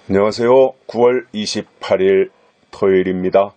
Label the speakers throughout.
Speaker 1: 안녕하세요. 9월 28일 토요일입니다.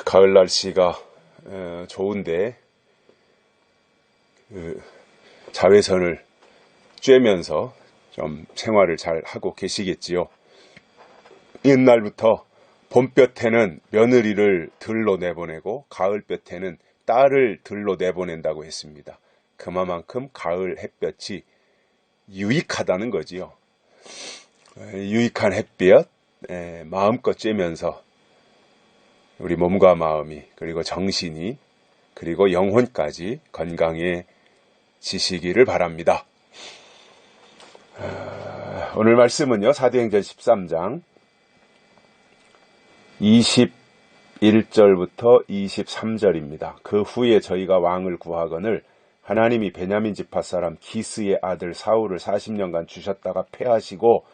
Speaker 1: 가을 날씨가 좋은데 자외선을 쬐면서 좀 생활을 잘 하고 계시겠지요. 옛날부터 봄볕에는 며느리를 들로 내보내고 가을볕에는 딸을 들로 내보낸다고 했습니다. 그만큼 가을 햇볕이 유익하다는 거지요. 유익한 햇볕 마음껏 쬐면서 우리 몸과 마음이 그리고 정신이 그리고 영혼까지 건강해지시기를 바랍니다. 오늘 말씀은요, 사도행전 13장 21절부터 23절입니다. 그 후에 저희가 왕을 구하거늘 하나님이 베냐민 지파 사람 기스의 아들 사울을 40년간 주셨다가 패하시고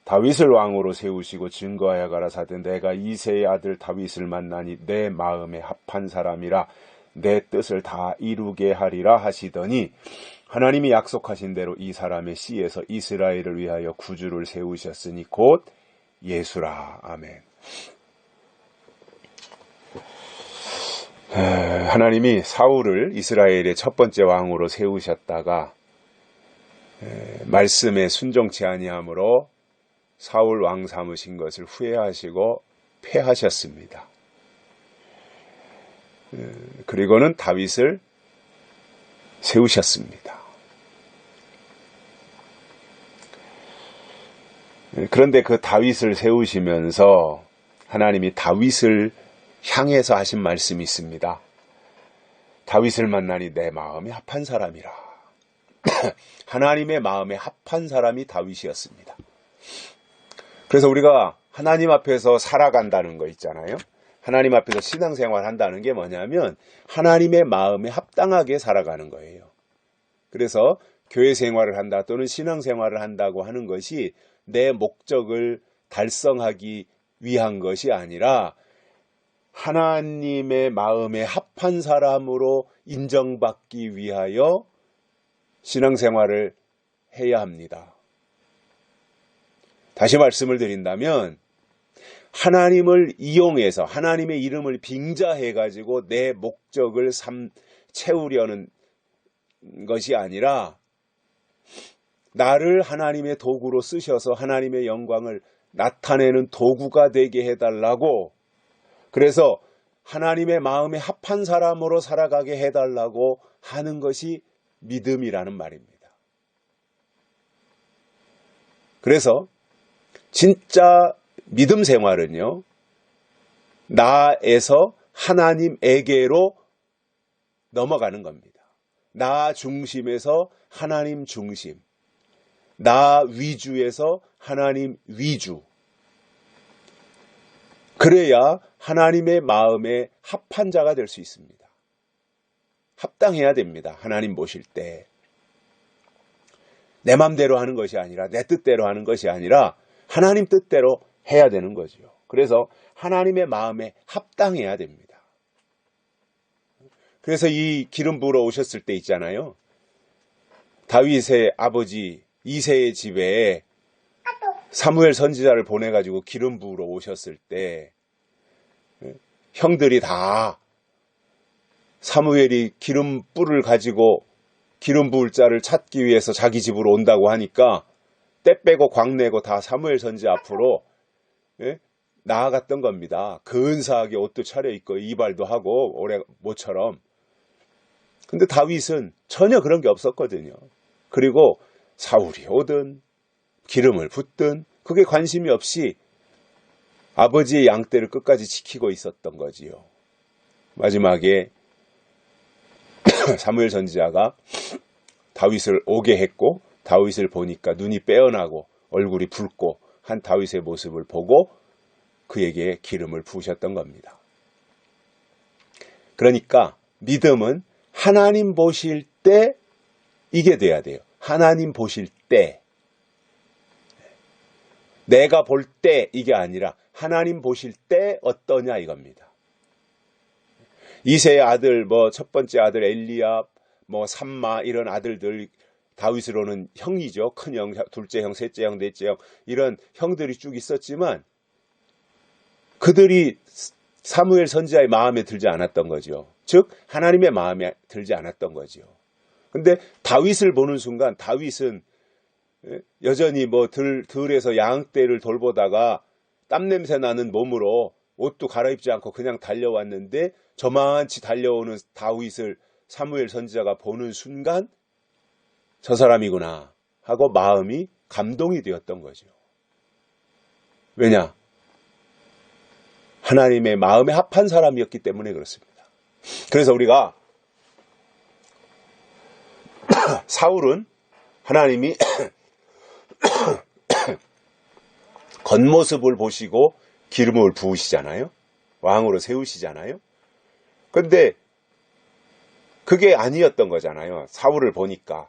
Speaker 1: 다윗을 왕으로 세우시고 증거하여 가라사대 내가 이새의 아들 다윗을 만나니 내 마음에 합한 사람이라 내 뜻을 다 이루게 하리라 하시더니 하나님이 약속하신 대로 이 사람의 씨에서 이스라엘을 위하여 구주를 세우셨으니 곧 예수라. 아멘. 하나님이 사울을 이스라엘의 첫 번째 왕으로 세우셨다가 말씀에 순종치 아니함으로 사울 왕 삼으신 것을 후회하시고 패하셨습니다. 그리고는 다윗을 세우셨습니다. 그런데 그 다윗을 세우시면서 하나님이 다윗을 향해서 하신 말씀이 있습니다. 다윗을 만나니 내 마음에 합한 사람이라. 하나님의 마음에 합한 사람이 다윗이었습니다. 그래서 우리가 하나님 앞에서 살아간다는 거 있잖아요. 하나님 앞에서 신앙생활 한다는 게 뭐냐면 하나님의 마음에 합당하게 살아가는 거예요. 그래서 교회 생활을 한다 또는 신앙생활을 한다고 하는 것이 내 목적을 달성하기 위한 것이 아니라 하나님의 마음에 합한 사람으로 인정받기 위하여 신앙생활을 해야 합니다. 다시 말씀을 드린다면 하나님을 이용해서 하나님의 이름을 빙자해가지고 내 목적을 채우려는 것이 아니라 나를 하나님의 도구로 쓰셔서 하나님의 영광을 나타내는 도구가 되게 해달라고, 그래서 하나님의 마음에 합한 사람으로 살아가게 해달라고 하는 것이 믿음이라는 말입니다. 그래서 진짜 믿음 생활은요, 나에서 하나님에게로 넘어가는 겁니다. 나 중심에서 하나님 중심, 나 위주에서 하나님 위주. 그래야 하나님의 마음에 합한 자가 될 수 있습니다. 합당해야 됩니다. 하나님 보실 때. 내 맘대로 하는 것이 아니라 내 뜻대로 하는 것이 아니라 하나님 뜻대로 해야 되는 거죠. 그래서 하나님의 마음에 합당해야 됩니다. 그래서 이 기름 부으러 오셨을 때 있잖아요. 다윗의 아버지 이새의 집에 사무엘 선지자를 보내가지고 기름 부으러 오셨을 때 형들이 다 사무엘이 기름 뿔을 가지고 기름 부을 자를 찾기 위해서 자기 집으로 온다고 하니까 때 빼고 광내고 다 사무엘 선지자 앞으로 나아갔던 겁니다. 근사하게 옷도 차려입고 이발도 하고 올해 모처럼. 근데 다윗은 전혀 그런 게 없었거든요. 그리고 사울이 오든 기름을 붓든 그게 관심이 없이 아버지의 양떼를 끝까지 지키고 있었던 거지요. 마지막에 사무엘 선지자가 다윗을 오게 했고 다윗을 보니까 눈이 빼어나고 얼굴이 붉고 한 다윗의 모습을 보고 그에게 기름을 부으셨던 겁니다. 그러니까 믿음은 하나님 보실 때 이게 돼야 돼요. 하나님 보실 때. 내가 볼 때 이게 아니라 하나님 보실 때 어떠냐 이겁니다. 이새의 아들, 첫 번째 아들 엘리압, 삼마 이런 아들들 다윗으로는 형이죠. 큰형, 둘째 형, 셋째 형, 넷째 형 이런 형들이 쭉 있었지만 그들이 사무엘 선지자의 마음에 들지 않았던 거죠. 즉 하나님의 마음에 들지 않았던 거죠. 근데 다윗을 보는 순간 다윗은 여전히 뭐 들에서 양떼를 돌보다가 땀냄새 나는 몸으로 옷도 갈아입지 않고 그냥 달려왔는데 저만치 달려오는 다윗을 사무엘 선지자가 보는 순간 저 사람이구나 하고 마음이 감동이 되었던 거죠. 왜냐? 하나님의 마음에 합한 사람이었기 때문에 그렇습니다. 그래서 우리가 사울은 하나님이 겉모습을 보시고 기름을 부으시잖아요. 왕으로 세우시잖아요. 근데 그게 아니었던 거잖아요. 사울을 보니까.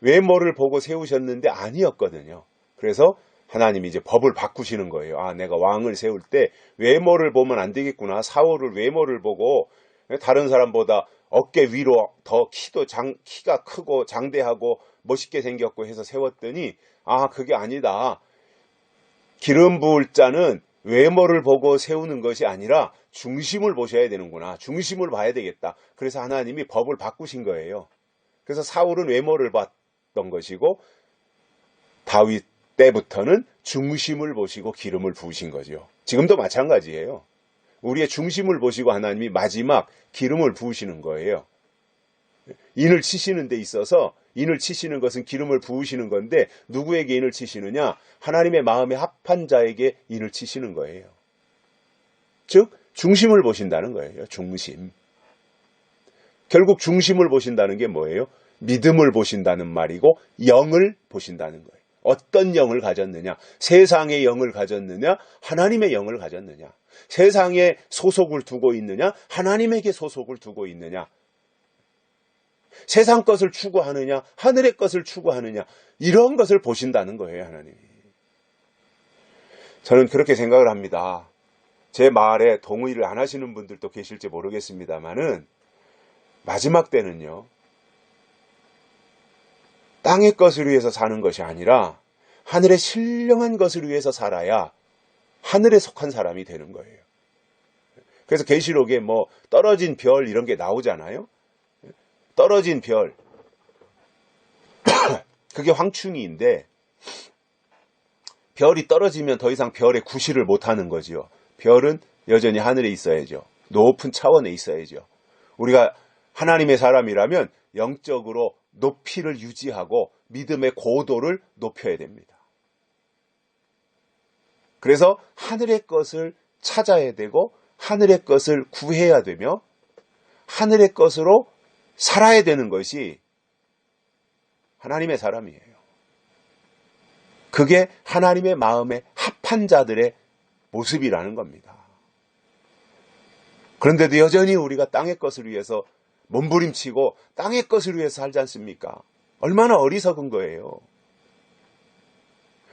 Speaker 1: 외모를 보고 세우셨는데 아니었거든요. 그래서 하나님이 이제 법을 바꾸시는 거예요. 아, 내가 왕을 세울 때 외모를 보면 안 되겠구나. 사울을 외모를 보고 다른 사람보다 어깨 위로 더 키가 크고 장대하고 멋있게 생겼고 해서 세웠더니 아, 그게 아니다. 기름 부을 자는 외모를 보고 세우는 것이 아니라 중심을 보셔야 되는구나. 중심을 봐야 되겠다. 그래서 하나님이 법을 바꾸신 거예요. 그래서 사울은 외모를 봤던 것이고 다윗 때부터는 중심을 보시고 기름을 부으신 거죠. 지금도 마찬가지예요. 우리의 중심을 보시고 하나님이 마지막 기름을 부으시는 거예요. 인을 치시는 데 있어서 인을 치시는 것은 기름을 부으시는 건데 누구에게 인을 치시느냐? 하나님의 마음에 합한 자에게 인을 치시는 거예요. 즉 중심을 보신다는 거예요. 중심. 결국 중심을 보신다는 게 뭐예요? 믿음을 보신다는 말이고 영을 보신다는 거예요. 어떤 영을 가졌느냐? 세상의 영을 가졌느냐? 하나님의 영을 가졌느냐? 세상에 소속을 두고 있느냐? 하나님에게 소속을 두고 있느냐? 세상 것을 추구하느냐? 하늘의 것을 추구하느냐? 이런 것을 보신다는 거예요, 하나님이. 저는 그렇게 생각을 합니다. 제 말에 동의를 안 하시는 분들도 계실지 모르겠습니다만은 마지막 때는요. 땅의 것을 위해서 사는 것이 아니라 하늘의 신령한 것을 위해서 살아야 하늘에 속한 사람이 되는 거예요. 그래서 계시록에 뭐 떨어진 별 이런 게 나오잖아요. 떨어진 별. 그게 황충이인데 별이 떨어지면 더 이상 별의 구실을 못하는 거지요. 별은 여전히 하늘에 있어야죠. 높은 차원에 있어야죠. 우리가 하나님의 사람이라면 영적으로 높이를 유지하고 믿음의 고도를 높여야 됩니다. 그래서 하늘의 것을 찾아야 되고 하늘의 것을 구해야 되며 하늘의 것으로 살아야 되는 것이 하나님의 사람이에요. 그게 하나님의 마음에 합한 자들의 모습이라는 겁니다. 그런데도 여전히 우리가 땅의 것을 위해서 몸부림치고 땅의 것을 위해서 살지 않습니까? 얼마나 어리석은 거예요.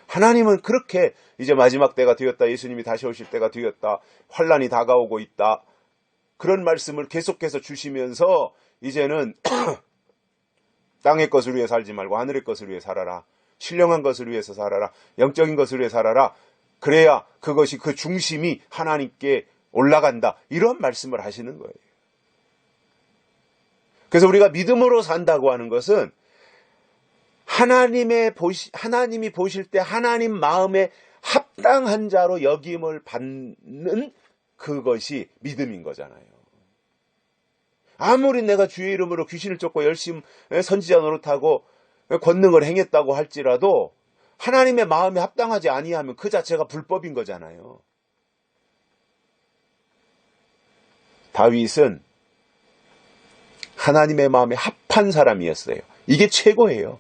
Speaker 1: 하나님은 그렇게 이제 마지막 때가 되었다. 예수님이 다시 오실 때가 되었다. 환란이 다가오고 있다. 그런 말씀을 계속해서 주시면서 이제는 땅의 것을 위해 살지 말고 하늘의 것을 위해 살아라. 신령한 것을 위해서 살아라. 영적인 것을 위해 살아라. 그래야 그것이 그 중심이 하나님께 올라간다. 이런 말씀을 하시는 거예요. 그래서 우리가 믿음으로 산다고 하는 것은 하나님이 보실 때 하나님 마음에 합당한 자로 여김을 받는 그것이 믿음인 거잖아요. 아무리 내가 주의 이름으로 귀신을 쫓고 열심히 선지자 노릇하고 권능을 행했다고 할지라도 하나님의 마음에 합당하지 아니하면 그 자체가 불법인 거잖아요. 다윗은 하나님의 마음에 합한 사람이었어요. 이게 최고예요.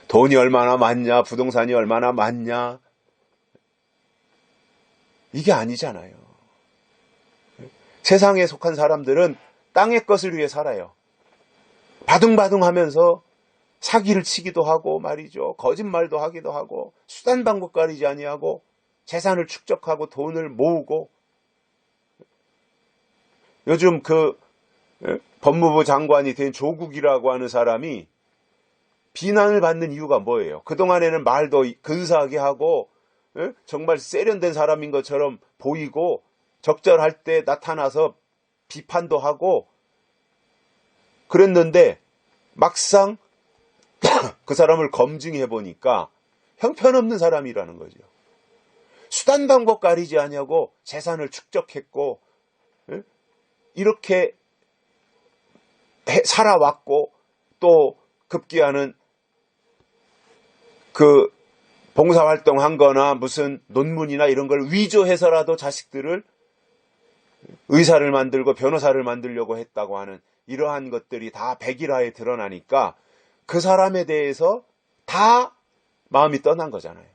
Speaker 1: 돈이 얼마나 많냐, 부동산이 얼마나 많냐, 이게 아니잖아요. 세상에 속한 사람들은 땅의 것을 위해 살아요. 바둥바둥하면서 사기를 치기도 하고 말이죠. 거짓말도 하기도 하고 수단 방법 가리지 아니하고 재산을 축적하고 돈을 모으고 요즘 그 법무부 장관이 된 조국이라고 하는 사람이 비난을 받는 이유가 뭐예요? 그동안에는 말도 근사하게 하고 정말 세련된 사람인 것처럼 보이고 적절할 때 나타나서 비판도 하고 그랬는데 막상 그 사람을 검증해 보니까 형편없는 사람이라는 거죠. 수단 방법 가리지 않냐고 재산을 축적했고 이렇게 살아왔고 또 급기야는 그 봉사활동한 거나 무슨 논문이나 이런 걸 위조해서라도 자식들을 의사를 만들고 변호사를 만들려고 했다고 하는 이러한 것들이 다 백일화에 드러나니까 그 사람에 대해서 다 마음이 떠난 거잖아요.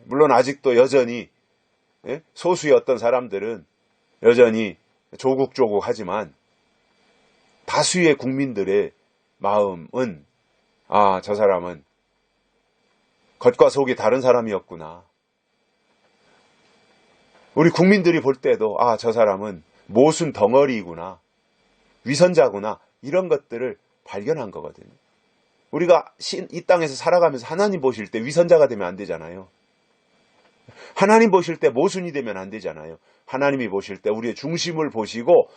Speaker 1: 물론 아직도 여전히 소수의 어떤 사람들은 여전히 조국조국하지만 다수의 국민들의 마음은 아, 저 사람은 겉과 속이 다른 사람이었구나. 우리 국민들이 볼 때도 아, 저 사람은 모순 덩어리이구나. 위선자구나. 이런 것들을 발견한 거거든요. 우리가 이 땅에서 살아가면서 하나님 보실 때 위선자가 되면 안 되잖아요. 하나님 보실 때 모순이 되면 안 되잖아요. 하나님이 보실 때 우리의 중심을 보시고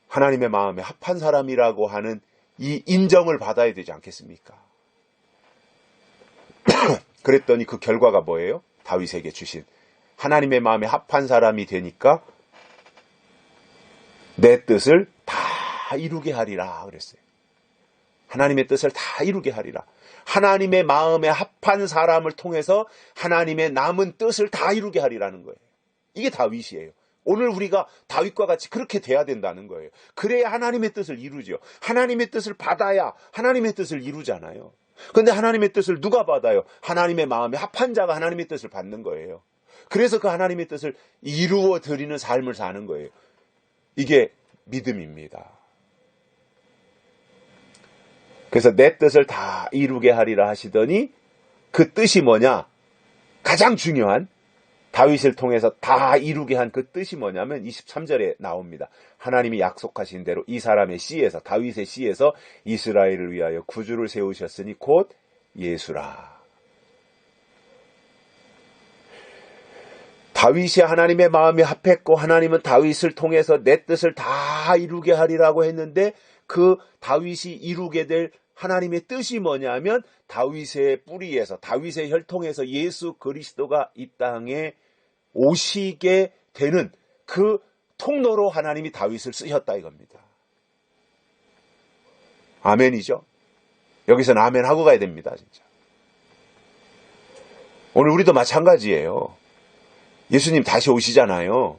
Speaker 1: 하나님의 마음에 합한 사람이라고 하는 이 인정을 받아야 되지 않겠습니까? 그랬더니 그 결과가 뭐예요? 다윗에게 주신 하나님의 마음에 합한 사람이 되니까 내 뜻을 다 이루게 하리라 그랬어요. 하나님의 뜻을 다 이루게 하리라. 하나님의 마음에 합한 사람을 통해서 하나님의 남은 뜻을 다 이루게 하리라는 거예요. 이게 다윗이에요. 오늘 우리가 다윗과 같이 그렇게 돼야 된다는 거예요. 그래야 하나님의 뜻을 이루죠. 하나님의 뜻을 받아야 하나님의 뜻을 이루잖아요. 그런데 하나님의 뜻을 누가 받아요? 하나님의 마음에 합한 자가 하나님의 뜻을 받는 거예요. 그래서 그 하나님의 뜻을 이루어 드리는 삶을 사는 거예요. 이게 믿음입니다. 그래서 내 뜻을 다 이루게 하리라 하시더니 그 뜻이 뭐냐? 가장 중요한 다윗을 통해서 다 이루게 한 그 뜻이 뭐냐면 23절에 나옵니다. 하나님이 약속하신 대로 이 사람의 씨에서 다윗의 씨에서 이스라엘을 위하여 구주를 세우셨으니 곧 예수라. 다윗이 하나님의 마음에 합했고 하나님은 다윗을 통해서 내 뜻을 다 이루게 하리라고 했는데 그 다윗이 이루게 될 하나님의 뜻이 뭐냐면 다윗의 뿌리에서 다윗의 혈통에서 예수 그리스도가 이 땅에 오시게 되는 그 통로로 하나님이 다윗을 쓰셨다 이겁니다. 아멘이죠? 여기서는 아멘하고 가야 됩니다. 진짜. 오늘 우리도 마찬가지예요. 예수님 다시 오시잖아요.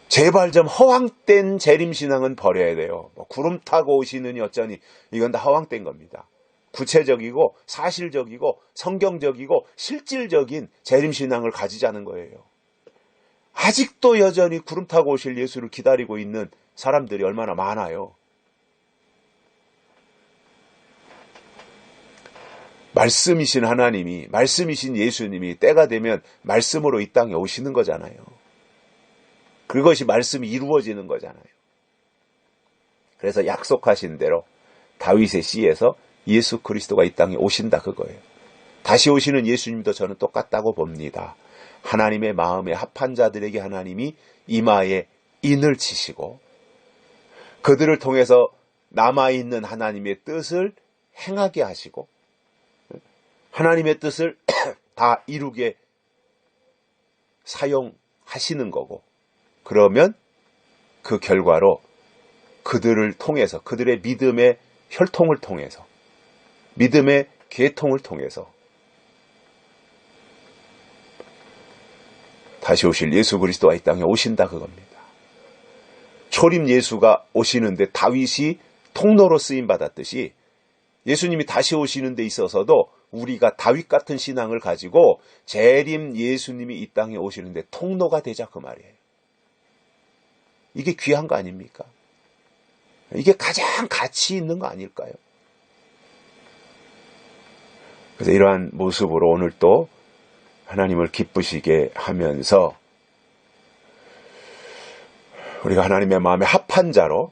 Speaker 1: 제발 좀 허황된 재림신앙은 버려야 돼요. 구름 타고 오시느니 어쩌니 이건 다 허황된 겁니다. 구체적이고 사실적이고 성경적이고 실질적인 재림신앙을 가지자는 거예요. 아직도 여전히 구름 타고 오실 예수를 기다리고 있는 사람들이 얼마나 많아요. 말씀이신 하나님이, 말씀이신 예수님이 때가 되면 말씀으로 이 땅에 오시는 거잖아요. 그것이 말씀이 이루어지는 거잖아요. 그래서 약속하신 대로 다윗의 씨에서 예수 그리스도가 이 땅에 오신다 그거예요. 다시 오시는 예수님도 저는 똑같다고 봅니다. 하나님의 마음에 합한 자들에게 하나님이 이마에 인을 치시고 그들을 통해서 남아있는 하나님의 뜻을 행하게 하시고 하나님의 뜻을 다 이루게 사용하시는 거고 그러면 그 결과로 그들을 통해서 그들의 믿음의 혈통을 통해서 믿음의 계통을 통해서 다시 오실 예수 그리스도가 이 땅에 오신다 그겁니다. 초림 예수가 오시는데 다윗이 통로로 쓰임받았듯이 예수님이 다시 오시는 데 있어서도 우리가 다윗 같은 신앙을 가지고 재림 예수님이 이 땅에 오시는데 통로가 되자 그 말이에요. 이게 귀한 거 아닙니까? 이게 가장 가치 있는 거 아닐까요? 그래서 이러한 모습으로 오늘 또 하나님을 기쁘시게 하면서 우리가 하나님의 마음에 합한 자로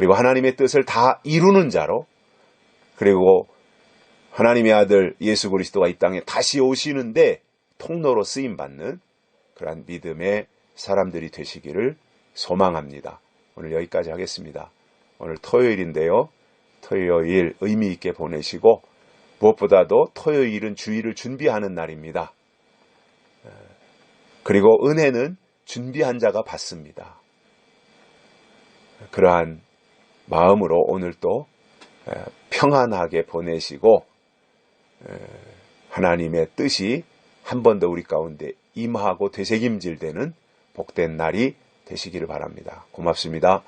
Speaker 1: 그리고 하나님의 뜻을 다 이루는 자로, 그리고 하나님의 아들 예수 그리스도가 이 땅에 다시 오시는데 통로로 쓰임받는 그러한 믿음의 사람들이 되시기를 소망합니다. 오늘 여기까지 하겠습니다. 오늘 토요일인데요. 토요일 의미 있게 보내시고, 무엇보다도 토요일은 주일을 준비하는 날입니다. 그리고 은혜는 준비한 자가 받습니다. 그러한 마음으로 오늘도 평안하게 보내시고, 하나님의 뜻이 한 번 더 우리 가운데 임하고 되새김질되는 복된 날이 되시기를 바랍니다. 고맙습니다.